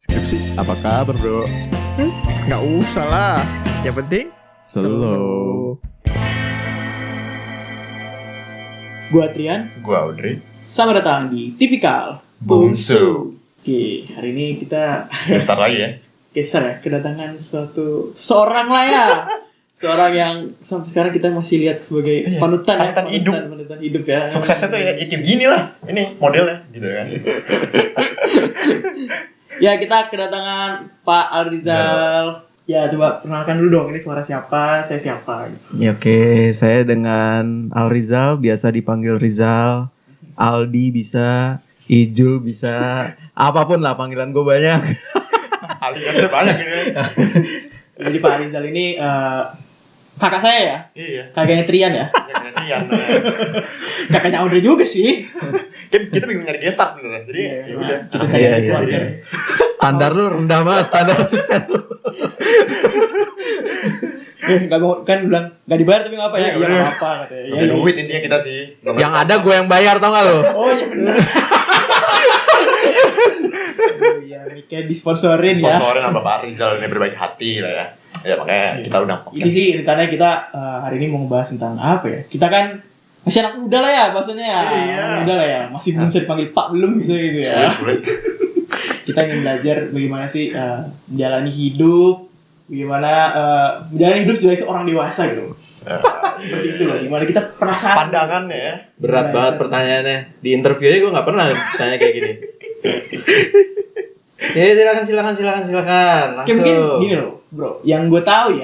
Skripsi, apa kabar bro? Nggak usah lah. Yang penting Slow. Gua Trian, Gua Audrey. selamat datang di Tipikal Bungsu. Oke, hari ini kita Start lagi ya. geser ya, kedatangan seorang lah ya. Seorang yang sampai sekarang kita masih lihat sebagai Iya, panutan panutan hidup ya. Suksesnya tuh ya kayak gini lah. Ini modelnya gitu kan. Ya, kita kedatangan Pak Alrizal. Ya, coba perkenalkan dulu dong, ini suara siapa, saya siapa gitu. Ya, oke, saya dengan Alrizal, biasa dipanggil Rizal. Aldi bisa, Ijul bisa, apapun lah panggilan gue banyak. Aliasnya banyak ini. Jadi Pak Alrizal ini kakak saya ya, Iya. kakaknya Trian ya. Iya. Kakaknya Audrey juga sih. Kita bingung nyari guest star sebenarnya. Jadi ya udah. Kita Iya, cari iya, keluarga. iya. Standar lu rendah banget, standar sukses lu. Gak mau kan bilang gak dibayar tapi nggak apa ya? Iya, Iya bener. nggak apa katanya. Ya, duit intinya kita sih. Yang ada gue yang bayar, tau gak lu? Oh iya benar. Oh iya, ini kayak disponsorin ya. Sponsorin sama Pak Rizal ini berbaik hati lah ya. Ya makanya kita udah Ini sih rencananya kita hari ini mau ngebahas tentang apa ya? Kita kan masih anak muda lah ya bahasanya ya. Iya. Anak muda lah ya. Masih belum bisa dipanggil Pak belum bisa gitu ya. sulit. Kita ingin belajar bagaimana sih menjalani hidup, bagaimana menjalani hidup sebagai seorang dewasa gitu. Seperti itu loh. Gimana kita penasaran. Pandangannya ya. Berat banget pertanyaannya. Di interviewnya gue gak pernah tanya kayak gini. Ya silakan. Kayak mungkin gini loh, bro. Yang gue tahu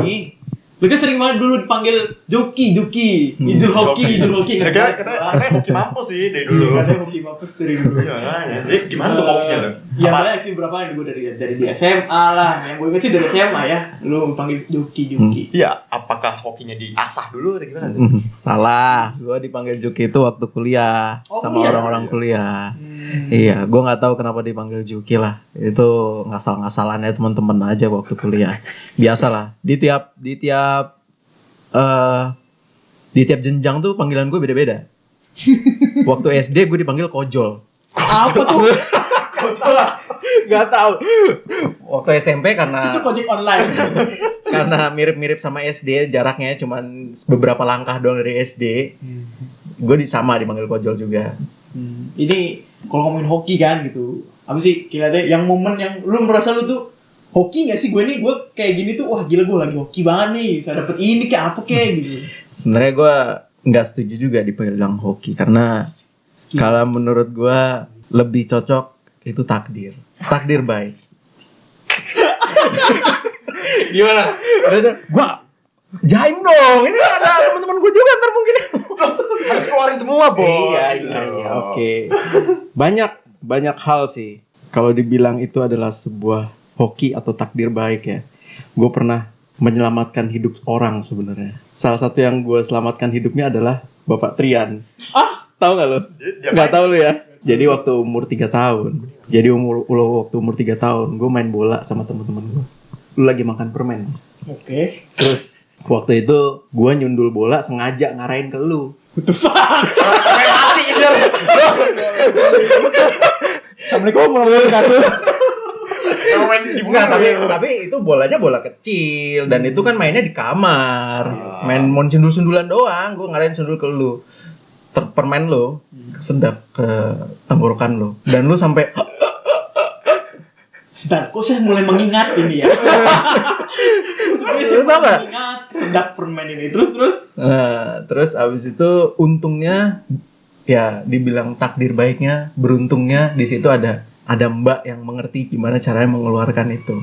nih, mereka sering banget dulu dipanggil Joki, Idul Hoki. Katanya hoki mampus sih dari dulu. Katanya Hoki mampus sering dulu. Iya makanya. Jadi gimana tuh hokinya lo? Ya banyak sih berapa yang gue dari di SMA lah. Yang gue inget sih dari SMA ya. Lu panggil Joki. Iya, apakah hokinya diasah dulu atau gimana? Salah, gue dipanggil Juki itu waktu kuliah. Oh, sama kuliah? orang-orang kuliah. Iya, gue nggak tahu kenapa dipanggil Juki lah. Itu ngasal-ngasalannya teman-teman aja waktu kuliah. Biasalah. Di tiap jenjang tuh panggilan gue beda-beda. Waktu SD gue dipanggil Kojol. Apa tuh? Gak tahu. Waktu SMP Itu karena project online. mirip-mirip sama SD, jaraknya cuman beberapa langkah doang dari SD. Gue sama dipanggil Kojol juga. Ini kalau ngomongin hoki kan gitu. Apa sih kira-kira yang momen yang lu merasa lu tuh hoki nggak sih? Gue kayak gini tuh, wah gila gue lagi hoki banget nih, bisa dapet ini kayak apa kayak gitu. Sebenarnya gue nggak setuju juga dibilang hoki karena kalau menurut gue lebih cocok itu takdir baik. Gimana? Gue jaim dong, ini ada teman-teman gue juga ntar mungkin. Harus keluarin semua, Bos. Iya, oke. Banyak hal sih. Kalau dibilang itu adalah sebuah hoki atau takdir baik ya. Gue pernah menyelamatkan hidup orang sebenarnya. Salah satu yang gue selamatkan hidupnya adalah Bapak Trian. Tahu nggak lo? Nggak tahu lo ya. Jadi waktu umur 3 tahun. Waktu umur 3 tahun, gue main bola sama teman-teman gue. Lu lagi makan permen. Oke. Terus waktu itu gue nyundul bola sengaja ngarahin ke lu. Assalamualaikum warahmatullahi wabarakatuh. Main di Enggak, tapi itu bolanya bola kecil dan itu kan mainnya di kamar. Main sundul-sundulan doang, gue ngarahin sundul ke lu. Permen lo sedap ke tenggorokan lo dan lu sampai Sebentar, kok saya mulai mengingat ini ya. Sebenarnya saya Lu tahu nggak? mengingat sedap permen ini. Terus abis itu untungnya ya dibilang takdir baiknya, beruntungnya di situ ada mbak yang mengerti gimana caranya mengeluarkan itu.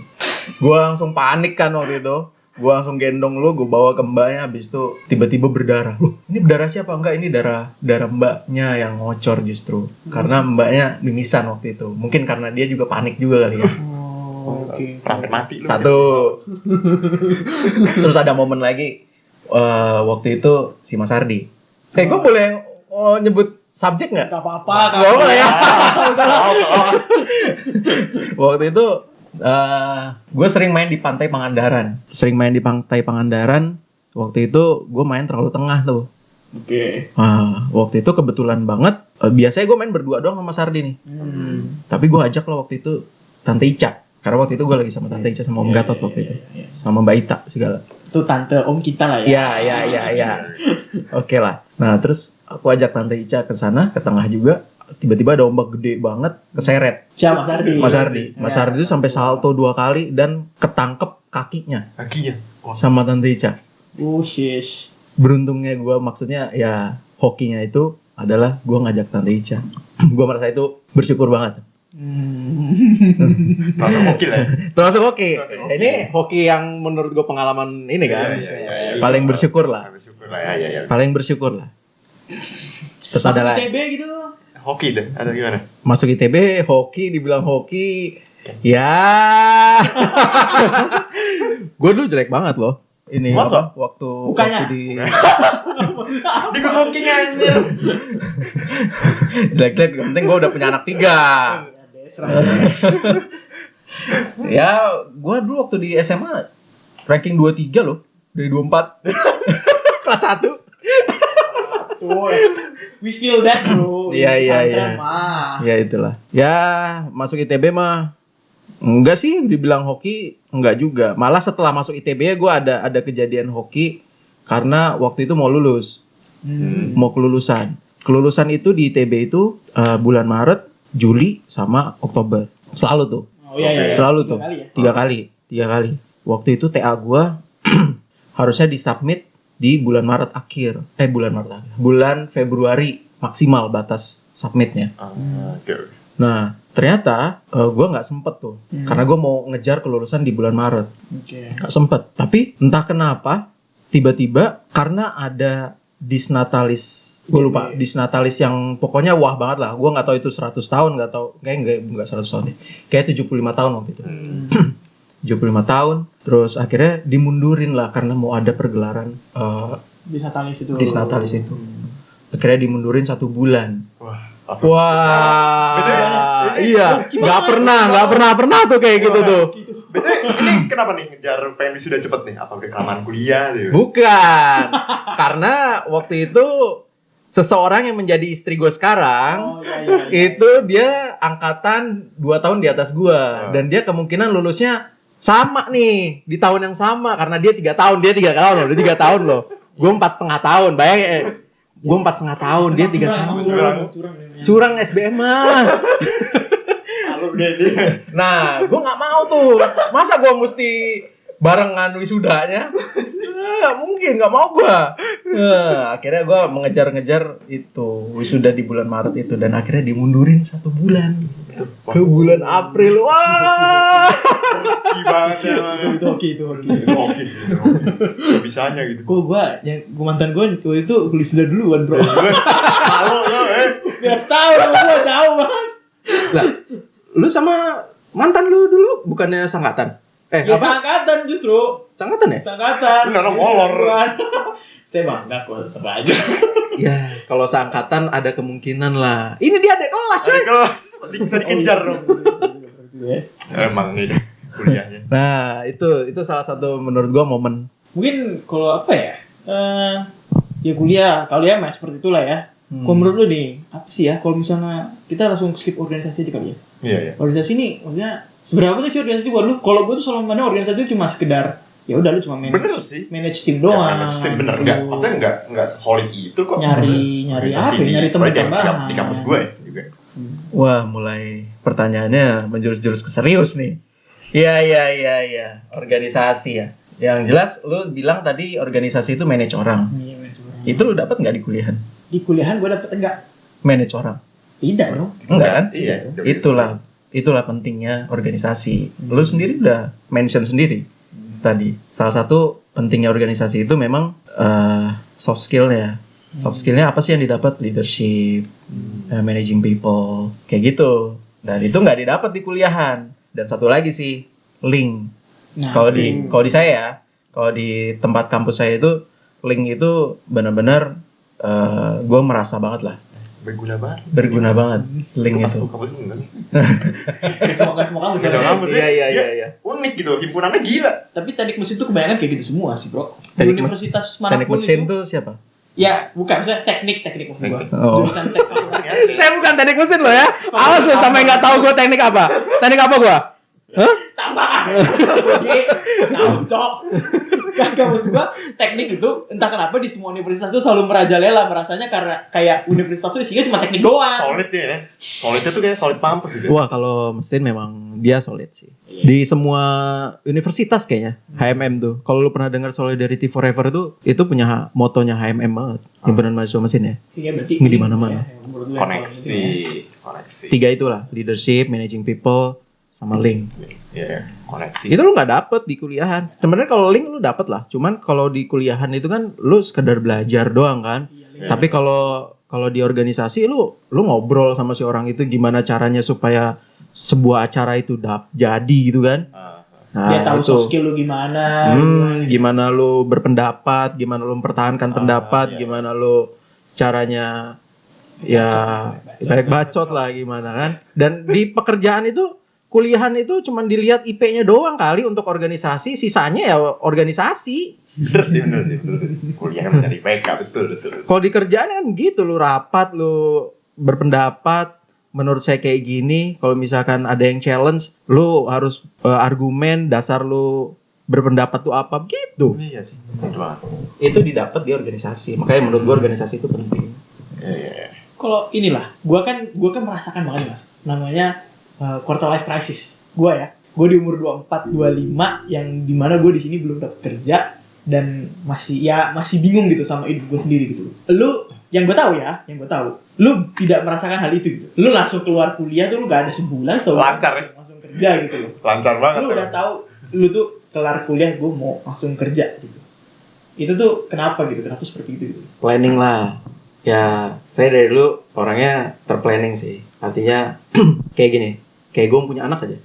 Gue langsung panik kan waktu itu. Gue langsung gendong lu, gue bawa ke mbaknya, habis itu tiba-tiba berdarah. Loh, ini berdarah siapa? Enggak, ini darah mbaknya yang ngocor justru. Karena mbaknya mimisan waktu itu. Mungkin karena dia juga panik juga kali ya. Oke. hampir mati lu. Satu. Terus ada momen lagi waktu itu si Mas Ardi. Gue boleh nyebut subjek nggak? Gak apa-apa. Gak apa ya. Soal. Waktu itu gue sering main di Pantai Pangandaran. Waktu itu gue main terlalu tengah tuh. Oke. Waktu itu kebetulan banget. Biasanya gue main berdua doang sama Sardi nih. Tapi gue ajak lah waktu itu Tante Ica. Karena waktu itu gue lagi sama Tante Ica sama Om Gatot waktu itu. Sama Mbak Ita segala. Itu tante om kita lah ya. Ya. Oke lah. Nah, terus aku ajak Tante Ica ke sana, ke tengah juga. Tiba-tiba ada ombak gede banget, keseret. Siapa? Mas Ardi. Mas Ardi itu sampai salto 2 kali dan ketangkep kakinya Kakinya. Wah. sama Tante Ica. Shish. Beruntungnya gue, maksudnya ya hokinya itu adalah gue ngajak Tante Ica. Gue merasa itu bersyukur banget. Langsung hoki lah. Termasuk hoki. Termasuk hoki. Ini hoki yang menurut gue pengalaman ini kan. Iya. Paling bersyukur lah. Bersyukur lah ya. Paling bersyukur lah. Terus Masuk ada ITB gitu. Hoki deh, ada gimana? masuk ITB, hoki, dibilang hoki. Ya. Gue dulu jelek banget loh. Ini Masa? waktu Mukanya? di Di hoki anjir. jelek-jelek, yang penting gue udah punya anak 3. Ya, gue dulu waktu di SMA ranking 23 loh, dari 24. Kelas 1. Tuh, we feel that bro. Iya. Pesantren mah. Ya itulah. Ya, masuk ITB mah enggak sih dibilang hoki, enggak juga. Malah setelah masuk ITB gue ada kejadian hoki karena waktu itu mau lulus. Mau kelulusan. Kelulusan itu di ITB itu bulan Maret, Juli sama Oktober. Selalu tuh. Oh iya. Selalu 3 tuh. kali ya? 3 kali. Waktu itu TA gue harusnya disubmit di bulan Maret akhir. Bulan Februari maksimal batas submitnya. Oke. Nah, ternyata gue nggak sempet tuh. Karena gue mau ngejar kelulusan di bulan Maret. Oke. Nggak sempet. Tapi entah kenapa, tiba-tiba karena ada disnatalis, gue lupa, disnatalis yang pokoknya wah banget lah. Gue nggak tahu itu 100 tahun, nggak tahu, kayak nggak 100 tahun deh. Kayak 75 tahun waktu itu. 75 tahun, terus akhirnya dimundurin lah karena mau ada pergelaran Disnatalis itu. disnatalis itu. Akhirnya dimundurin 1 bulan. Wah, langsung. Wah, iya, Gimana? nggak pernah tuh kayak gitu tuh. Betul, ini kenapa nih ngejar pengen wisuda cepet nih? Apa udah kelamaan kuliah gitu? Bukan, karena waktu itu seseorang yang menjadi istri gue sekarang Oh iya. itu dia angkatan 2 tahun di atas gue dan dia kemungkinan lulusnya sama nih di tahun yang sama karena dia 3 tahun, dia 3 tahun loh, dia 3 tahun loh, gue 4,5 tahun, bayangin. Gue 4,5 tahun, dia 3 tahun. Curang SBM mah. Halo Dedi. Nah, gue nggak mau tuh. Masa gue mesti barengan wisudanya? Nggak mungkin, nggak mau gue. Nah, akhirnya gue mengejar-ngejar itu wisuda di bulan Maret itu dan akhirnya dimundurin 1 bulan ke bulan April. Wah, Hoki banget ya. Itu hoki. Hoki. Bisanya gitu. Kok gua mantan gua itu wisuda duluan bro. Halo lo, Biar tahu gua jauh banget. lah, lu sama mantan lu dulu bukannya sangkatan? Ya Apa? seangkatan justru. Sangkatan ya? Seangkatan. Bener, molor. Saya bangga kok tetap aja. Ya, kalau seangkatan ada kemungkinan lah. Ini dia adik kelas ya. kelas. Penting bisa dikejar dong. Ya. Emang nih kuliahnya. Nah, itu salah satu menurut gua momen. Mungkin kalau apa ya? Ya kuliah mah seperti itulah ya. Kalau menurut lu nih, apa sih ya kalau misalnya kita langsung skip organisasi aja kali ya? Iya. Organisasi ini maksudnya seberapa tuh sih organisasi buat lu? Kalau gue tuh selalu mandang organisasi itu cuma sekedar ya udah lu cuma Bener sih. manage tim doang. Manage tim bener enggak? Maksudnya enggak sesolid itu kok. Nyari apa? Ya? Nyari teman tambahan. Di kampus gue juga. Wah, mulai pertanyaannya menjurus-jurus ke serius nih. Iya. Organisasi ya. Yang jelas lu bilang tadi organisasi itu manage orang. Iya, manage orang. Itu lu dapat nggak di kuliahan? Di kuliahan gue dapet enggak? Manage orang? Tidak dong. Enggak kan? Iya. Itulah pentingnya organisasi. Lu sendiri udah mention sendiri tadi. Salah satu pentingnya organisasi itu memang soft skill-nya. Soft skill-nya apa sih yang didapat? Leadership, managing people, kayak gitu. Dan itu nggak didapat di kuliahan. Dan satu lagi sih, link. Nah, Kalau di saya ya, kalau di tempat kampus saya itu link itu benar-benar gue merasa banget lah. Berguna banget link itu. Kampus enggak. semua kampus Semua kampus. Iya. Unik gitu, himpunannya gila. Tapi teknik mesin tuh kebanyakan kayak gitu semua sih bro. Di Teknik universitas Teknik manapun mesin itu. tuh siapa? Ya bukan, maksudnya teknik maksud gua. Oh. Jurusan teknik. Saya bukan teknik mesin loh ya. Awas lo sampai nggak tahu gue teknik apa. Teknik apa gue? Tambah. Oke. Tahu, Cok. Kagak, maksud gua teknik itu entah kenapa di semua universitas tuh selalu merajalela, merasanya karena kayak universitas tuh isinya cuma teknik doang. Solid ya. Solidnya tuh kayak solid mampus gitu. Wah, kalau mesin memang dia solid sih. Di semua universitas kayaknya, HMM tuh. Kalau lu pernah dengar Solidarity Forever tuh, itu punya motonya HMM banget. Himpunan Mahasiswa Mesin ya. Iya, berarti Ini di mana-mana. menurut gua Koneksi. Tiga itulah, leadership, managing people, sama link. Iya, koneksi. Itu lu nggak dapet di kuliahan. Sebenarnya kalau link lu dapet lah. Cuman kalau di kuliahan itu kan lu sekedar belajar doang kan. Iya. Tapi kalau di organisasi lu ngobrol sama si orang itu gimana caranya supaya sebuah acara itu jadi gitu kan. Nah, Dia tahu itu. soft skill lu gimana. Gimana lu berpendapat, gimana lu mempertahankan pendapat, iya. gimana lu caranya ya baik bacot lah gimana kan. Dan di pekerjaan itu kuliahan itu cuma dilihat IP-nya doang kali untuk organisasi, sisanya ya organisasi. Bener sih. Kuliah kan mencari IPK, betul. Kalau di kerjaan kan gitu, lu rapat, lu berpendapat, menurut saya kayak gini, kalau misalkan ada yang challenge, lu harus argumen, dasar lu berpendapat tuh apa, gitu. Iya sih, betul banget. Itu didapat di organisasi, makanya menurut gua organisasi itu penting. Iya. Kalau inilah, gua kan merasakan banget Mas. Namanya quarter life crisis. Gua di umur 24, 25 yang dimana gue di sini belum dapat kerja dan masih bingung gitu sama hidup gue sendiri gitu. Lu yang gue tahu, lu tidak merasakan hal itu gitu. Lu langsung keluar kuliah tuh lu gak ada sebulan setahun Lancar, ya? langsung kerja gitu loh. Lancar banget. Lu udah tahu lu tuh kelar kuliah gue mau langsung kerja gitu. Itu tuh kenapa gitu? Kenapa seperti itu gitu? Planning lah. Ya, saya dari dulu orangnya terplanning sih. Artinya kayak gini, kayak gue punya anak aja.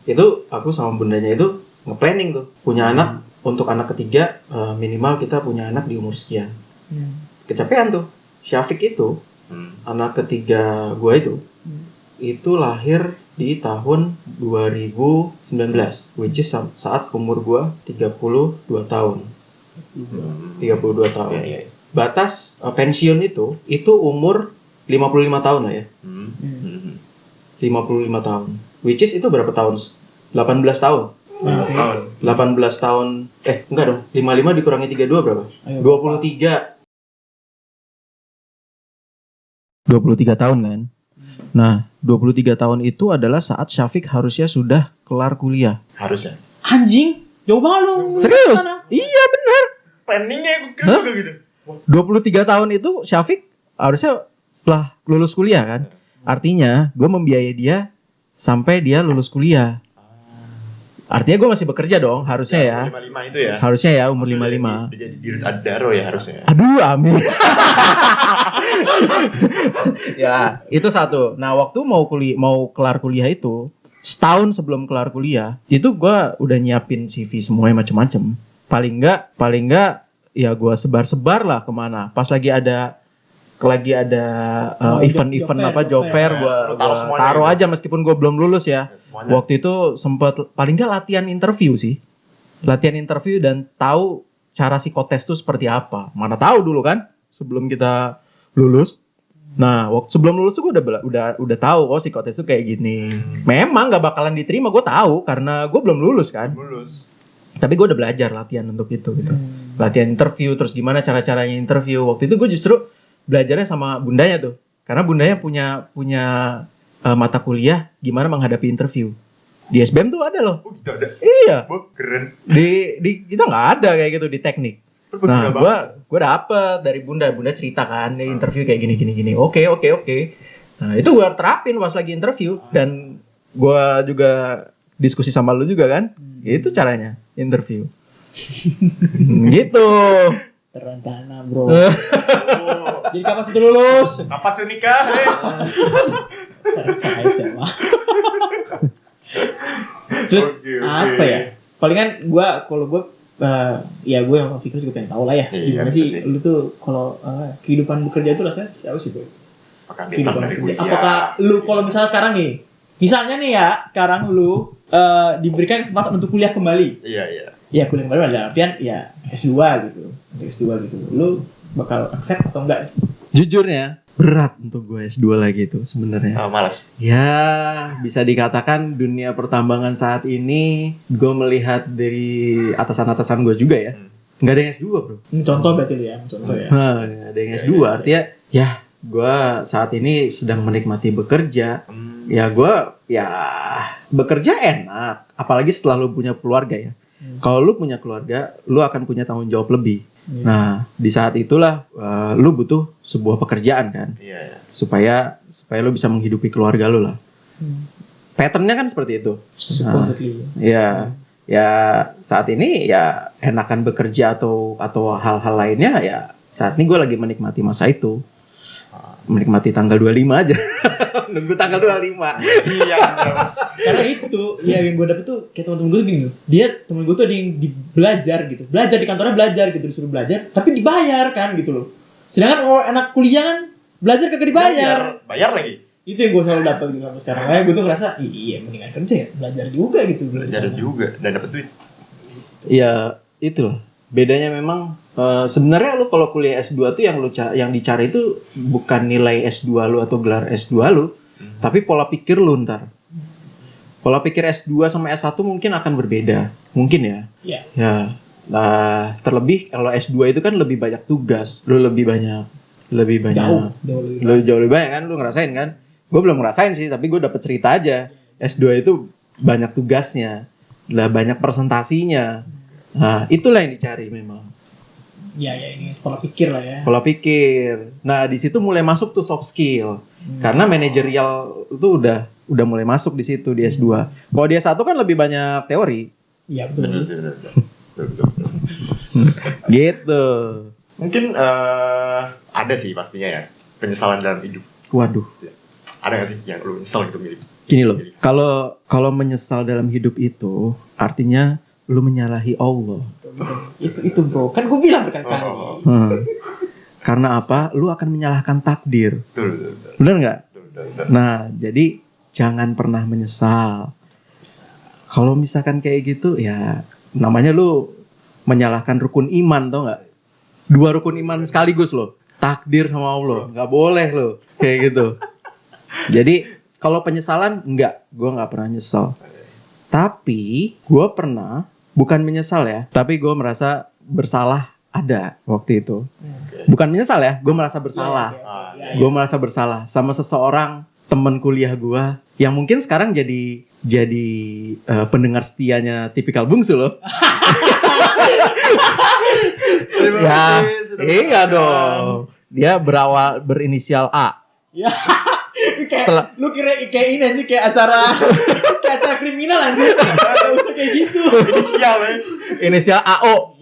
Itu aku sama bundanya itu nge-planning tuh. Punya anak, untuk anak ketiga minimal kita punya anak di umur sekian. Kecapean tuh. Syafiq itu, anak ketiga gue itu lahir di tahun 2019, which is saat umur gue 32 tahun. 32 tahun. Iya. Batas pensiun itu umur 55 tahun lah ya. 55 tahun. Which is itu berapa tahun? 18 tahun. 18 tahun. Enggak dong. 55 dikurangi 32 berapa? 23. 23 tahun kan? Nah, 23 tahun itu adalah saat Syafiq harusnya sudah kelar kuliah. Harusnya. Anjing, jauh banget lu. Serius? Iya benar. Planningnya gue kira juga gitu. 23 tahun itu Syafiq harusnya setelah lulus kuliah kan. Artinya gue membiayai dia sampai dia lulus kuliah. Artinya gue masih bekerja dong, harusnya ya. Umur 55 itu ya. Harusnya ya umur Maksudnya 55. Udah jadi dirut Adaro ya harusnya. Aduh, amin. Ya, itu satu. Nah, waktu mau kelar kuliah itu, setahun sebelum kelar kuliah, itu gue udah nyiapin CV semuanya macem-macem. Paling enggak ya gue sebar-sebar lah kemana. Pas lagi ada event-event job fair gue taruh aja meskipun gue belum lulus ya. Semuanya. Waktu itu sempat paling enggak latihan interview dan tahu cara psikotes itu seperti apa. Mana tahu dulu kan sebelum kita lulus. Nah, waktu sebelum lulus tuh gue udah tahu psikotes itu kayak gini. Memang nggak bakalan diterima, gue tahu karena gue belum lulus kan. Tapi gue udah belajar latihan untuk itu gitu. Latihan interview, terus gimana cara-caranya interview. Waktu itu gue justru belajarnya sama bundanya tuh. Karena bundanya punya mata kuliah gimana menghadapi interview. Di SBM tuh ada loh. Oh, gitu ada. Iya. Wah, keren. Di kita nggak ada kayak gitu di teknik. Nah, gue dapet dari bunda cerita kan, di interview kayak gini. Oke. Nah, itu gue terapin pas lagi interview dan gue juga diskusi sama lu juga kan. Itu caranya interview. Gitu. Terencana, bro. Jadi kapan sih lulus? Kapan sih nikah? Surprise ya, Pak. Terus Oke. apa ya? Palingan kalau gue ya gue yang pikir juga pengen tahu lah ya. Iya, Gimana betul sih lu tuh kalau kehidupan bekerja itu rasanya seperti apa sih, Bro? Apakah Kehidupan dari bekerja. kuliah? Apakah lu kalau misalnya sekarang nih, misalnya nih ya, sekarang lu diberikan kesempatan untuk kuliah kembali. Iya. Ya kuliah kembali dalam artian ya S2 gitu. Untuk S2 gitu. Lu bakal accept atau enggak? Jujurnya berat untuk gue S2 lagi itu sebenarnya. Malas. Ya, bisa dikatakan dunia pertambangan saat ini gue melihat dari atasan-atasan gue juga ya. Nggak ada yang S2 bro. Ini contoh berarti lu ya, contoh ya. Nah, nggak ada yang S2 artinya ya gue saat ini sedang menikmati bekerja. Ya gue ya bekerja enak. Apalagi setelah lu punya keluarga ya. Kalau lu punya keluarga, lu akan punya tanggung jawab lebih. Nah, di saat itulah lu butuh sebuah pekerjaan kan. Iya. Supaya lu bisa menghidupi keluarga lu lah. Patternnya kan seperti itu. Supposedly. Ya saat ini ya enakan bekerja atau hal-hal lainnya ya saat ini gue lagi menikmati masa itu. Menikmati tanggal 25 aja. Nunggu tanggal 25. Iya, Mas. Karena itu ya yang gue dapet tuh kayak teman-teman gue tuh gini loh. Dia temen gue tuh ada yang belajar gitu. Belajar di kantornya belajar gitu, disuruh belajar tapi dibayar kan gitu loh. Sedangkan kalau anak kuliah kan belajar kagak dibayar. Bayar lagi. Itu yang gue selalu dapat gitu sampai sekarang. Makanya gue tuh ngerasa iya mendingan kerja ya, belajar juga gitu. Belajar juga dan dapat duit. Ya itulah. Bedanya memang sebenarnya lu kalau kuliah S2 tuh yang dicari itu bukan nilai S2 lu atau gelar S2 lu, tapi pola pikir lu ntar. Pola pikir S2 sama S1 mungkin akan berbeda. Mungkin ya. Iya. Ya. Nah, terlebih kalau S2 itu kan lebih banyak tugas, lu lebih banyak jauh lebih banyak kan, lu ngerasain kan? Gue belum ngerasain sih, tapi gue dapet cerita aja. S2 itu banyak tugasnya, lah banyak presentasinya. Nah, itulah yang dicari memang. Ya ini pola pikir lah ya. Pola pikir. Nah, di situ mulai masuk tuh soft skill. Karena manajerial itu udah mulai masuk di situ di S2. Kalau di S1 kan lebih banyak teori. Iya betul. Betul. Gitu. Mungkin ada sih pastinya ya penyesalan dalam hidup. Waduh. Ada nggak sih yang lu nyesel gitu milih? Gini loh. Kalau menyesal dalam hidup itu artinya lu menyalahi Allah. Itu bro, kan gue bilang berkali-kali. Karena apa? Lu akan menyalahkan takdir. Betul. Bener nggak? Betul. Nah, jadi jangan pernah menyesal. Kalau misalkan kayak gitu, ya namanya lu menyalahkan rukun iman, tau nggak? 2 rukun iman sekaligus loh. Takdir sama Allah, nggak boleh loh kayak gitu. Jadi kalau penyesalan gue nggak pernah nyesel. Tapi gue pernah, bukan menyesal ya, tapi gue merasa bersalah ada waktu itu. Bukan menyesal ya, gue merasa bersalah. Gue merasa bersalah sama seseorang teman kuliah gue yang mungkin sekarang jadi pendengar setianya Tipikal Bungsu loh. Ya, iya dong. Dia berinisial A. Ya. Setelah Lu kira kayak ini aja kayak acara kriminal anjir. Enggak usah kayak gitu. Inisial ya. inisial AO.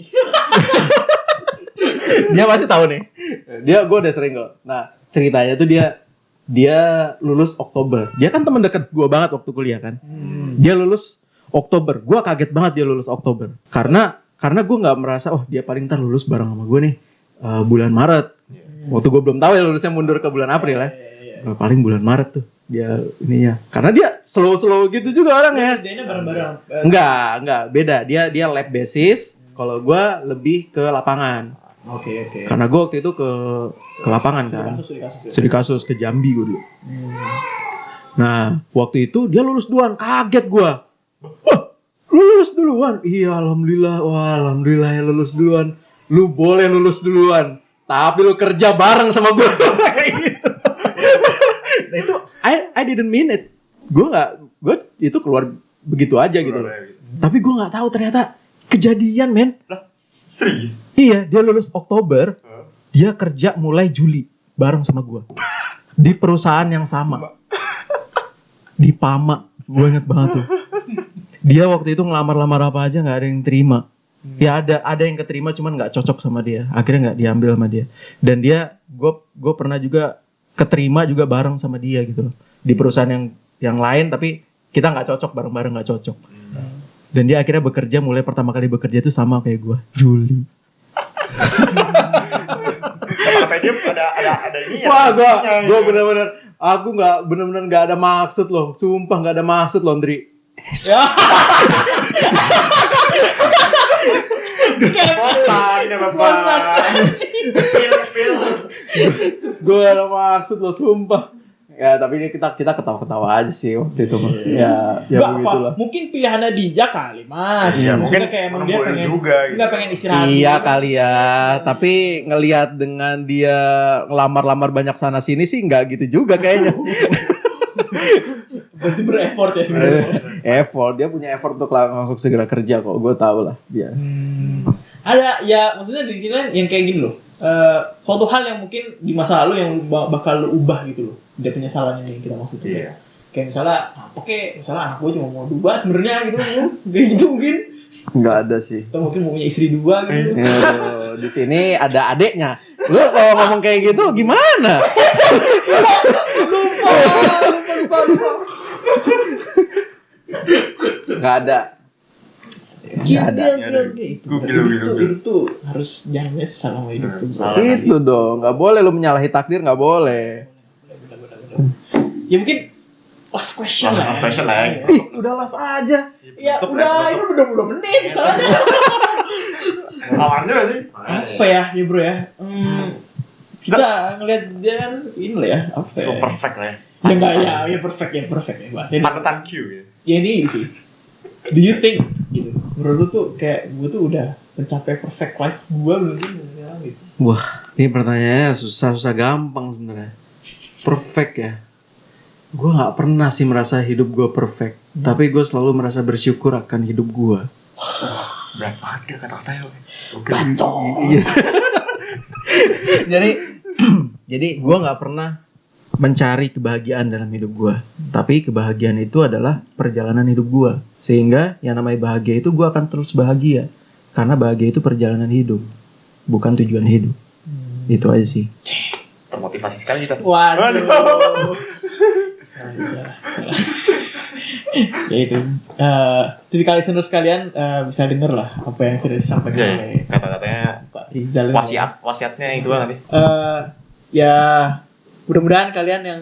Dia pasti tahu nih. Gue udah sering kok. Nah, ceritanya tuh dia lulus Oktober. Dia kan teman dekat gue banget waktu kuliah kan. Dia lulus Oktober. Gue kaget banget dia lulus Oktober. Karena gue nggak merasa dia paling ntar lulus bareng sama gue nih bulan Maret. Waktu gue belum tahu ya lulusnya mundur ke bulan April ya. Paling bulan Maret tuh dia ininya. Karena dia slow gitu juga orangnya. Dia bareng-bareng. Enggak, beda. Dia lab basis. Kalau gue lebih ke lapangan. Oke. Karena gue waktu itu ke lapangan kan. Studi kasus ke Jambi gue dulu. Nah, waktu itu dia lulus duluan. Kaget gue. Wah, lulus duluan. Iya, alhamdulillah. Wah, alhamdulillah ya lulus duluan. Lu boleh lulus duluan. Tapi lu kerja bareng sama gue. Kayak gitu. Nah itu I didn't mean it. Gue itu keluar begitu aja gitu loh. Tapi gue nggak tahu ternyata kejadian men. Lah, serius? Iya, dia lulus Oktober. Dia kerja mulai Juli bareng sama gue di perusahaan yang sama di Pama. Gue inget banget tuh. Dia waktu itu ngelamar apa aja nggak ada yang terima. Ya ada yang keterima cuman nggak cocok sama dia. Akhirnya nggak diambil sama dia. Dan dia gue pernah juga keterima juga bareng sama dia gitu loh di perusahaan yang lain, tapi kita nggak cocok, bareng-bareng nggak cocok. Dan dia akhirnya mulai pertama kali bekerja itu sama kayak gue, Juli. Kata dia ada ini ya. Wah, gue bener-bener nggak ada maksud loh, sumpah nggak ada maksud loh, Ndri. Bosan ya bapak. Spill. Gue ada maksud lo, sumpah. Ya tapi ini kita ketawa-ketawa aja sih waktu itu. Ya Enggak begitulah. apa, mungkin pilihannya Dija kali, Mas. Iya, Maksudnya mungkin kayak emang dia boleh pengen juga gitu. enggak pengen istirahat. Iya dulu. kali ya, tapi ngelihat dengan dia ngelamar-lamar banyak sana sini sih nggak gitu juga kayaknya. Berarti bereffort ya sebenarnya. Effort, dia punya effort untuk langsung segera kerja kok, gue tau lah dia. Ada ya, maksudnya di sini yang kayak gini loh. Suatu hal yang mungkin di masa lalu yang bakal lo ubah gitu loh. Dia penyesalan ini kita maksudnya. Iya. Kayak misalnya misalnya anak gue cuma mau 2 sebenarnya gitu. Kayak gitu mungkin. Nggak ada sih. Atau mungkin mau punya istri 2 gitu. Di sini ada adeknya. Lu kalau ngomong kayak gitu gimana? Lupa. Nggak ada. Nggak ada. Hidup tuh harus jangan menyesal sama hidup tuh. Salah. Itu dong, nggak boleh lu menyalahi takdir, nggak boleh. Ya mungkin last question lah. Last question lah ya. Ih, udah las aja. Ya udah, ini udah 20 menit misalnya. Lawannya sih. Apa ya bro ya? Kita ngelihat dia kan ini lah ya, apa ya? So perfect lah ya. Ya enggak ya perfect ya bahasanya. Panutan Q ya. Ya ini sih. Do you think gitu? Menurut lu tuh kayak gue tuh udah mencapai perfect life gue belum sih? Ya, gitu. Wah, ini pertanyaannya susah gampang sebenarnya. Perfect ya. Gue nggak pernah sih merasa hidup gue perfect, tapi gue selalu merasa bersyukur akan hidup gue. Berat banget ya kata-katanya. Iya. jadi gue nggak pernah mencari kebahagiaan dalam hidup gue, tapi kebahagiaan itu adalah perjalanan hidup gue. Sehingga yang namanya bahagia itu gue akan terus bahagia, karena bahagia itu perjalanan hidup, bukan tujuan hidup. Itu aja sih. Termotivasi sekali kita. Waduh. Salah. Ya itu. Tipikal listener sekalian bisa denger lah apa yang sudah disampaikan Iya, oleh kata-katanya Pak Rizal. wasiatnya itu nanti. Ya mudah-mudahan kalian yang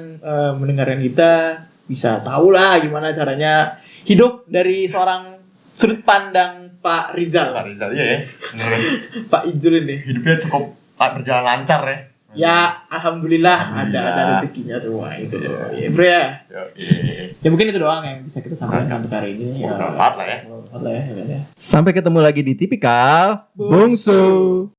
mendengarkan kita bisa tahu lah gimana caranya hidup dari seorang sudut pandang Pak Rizal. Pak Rizal ya. Bener. Pak Ijul ini. Hidupnya cukup berjalan lancar ya. Ya alhamdulillah ada rezekinya semua itu. Ya bro ya. Ya mungkin itu doang yang bisa kita sampaikan untuk hari ini. Bermanfaat lah ya. Bermanfaat lah ya. Sampai ketemu lagi di Tipikal Bungsu.